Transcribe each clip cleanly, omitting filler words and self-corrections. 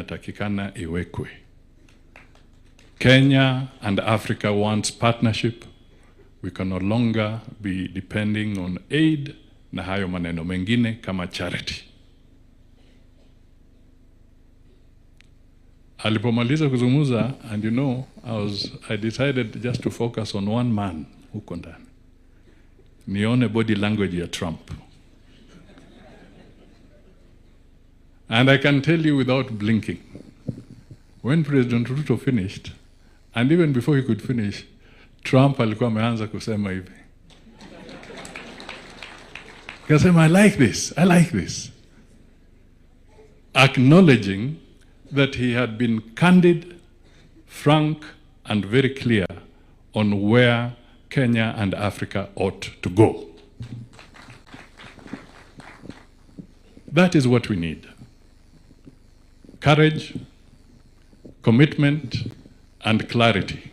inatakikana iwekwe. Kenya and Africa wants partnership. We can no longer be depending on aid na hayo maneno mengine kama charity. Alipomaliza kuzungumza, and you know, I decided just to focus on one man huko ndani. Nione body language ya Trump. And I can tell you without blinking, when President Ruto finished, and even before he could finish, Trump alikuwa ameanza kusema hivi. Kasema, I like this. Acknowledging that he had been candid, frank, and very clear on where Kenya and Africa ought to go. That is what we need. Courage, commitment, and clarity.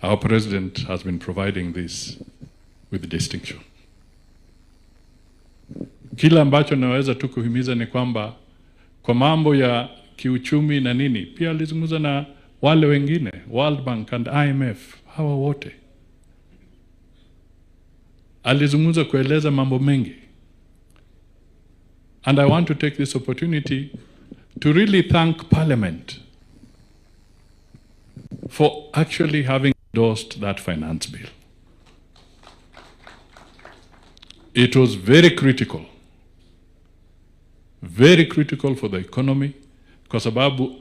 Our president has been providing this with distinction. Kila ambacho naweza tu kuhimiza ni kwamba kwa mambo ya kiuchumi na nini, pia alizungumza na wale wengine, World Bank and IMF, hawa wote. Alizungumza kueleza mambo mengi. And I want to take this opportunity to really thank Parliament for actually having endorsed that finance bill. It was very critical for the economy, because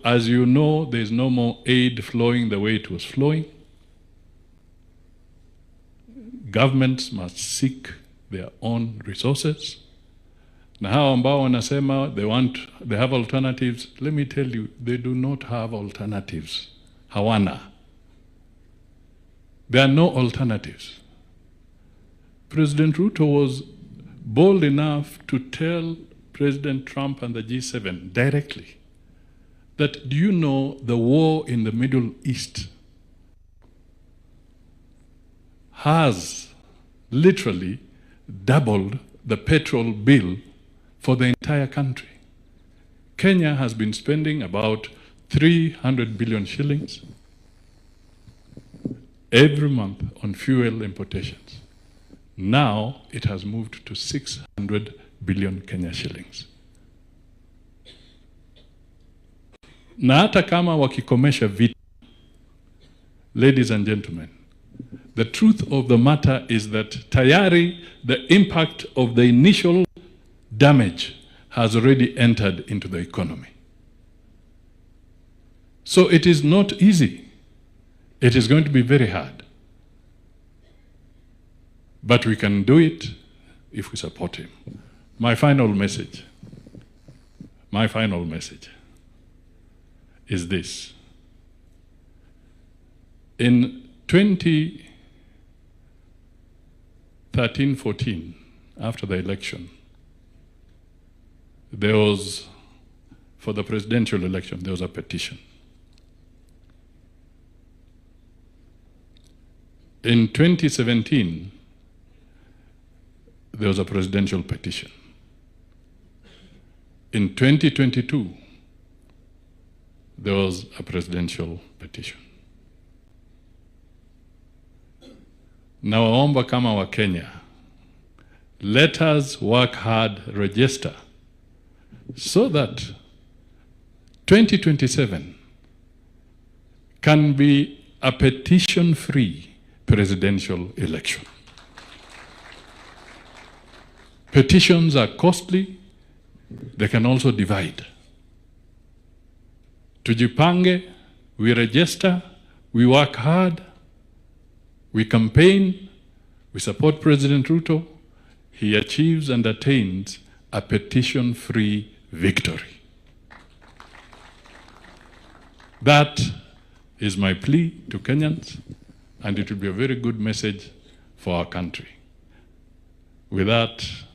as you know, there is no more aid flowing the way it was flowing. Governments must seek their own resources. Na hao ambao wanasema they have alternatives, let me tell you, they do not have alternatives. Hawana. There are no alternatives. President Ruto was bold enough to tell President Trump and the G7 directly that, do you know the war in the Middle East has literally doubled the petrol bill for the entire country. Kenya has been spending about 300 billion shillings every month on fuel importations. Now it has moved to 600 billion Kenya shillings. Na hata kama wakikomesha vita, ladies and gentlemen, the truth of the matter is that tayari the impact of the initial damage has already entered into the economy. So it is not easy. It is going to be very hard. But we can do it if we support him. My final message is this. In 2013-14, after the election, for the presidential election, there was a petition. In 2017, there was a presidential petition. In 2022, there was a presidential petition. Na waomba kama wa Kenya, let us work hard, register, so that 2027 can be a petition-free presidential election. Petitions are costly, they can also divide. Tujipange, we register, we work hard, we campaign, we support President Ruto, he achieves and attains a petition-free victory. That is my plea to Kenyans, and it will be a very good message for our country. With that,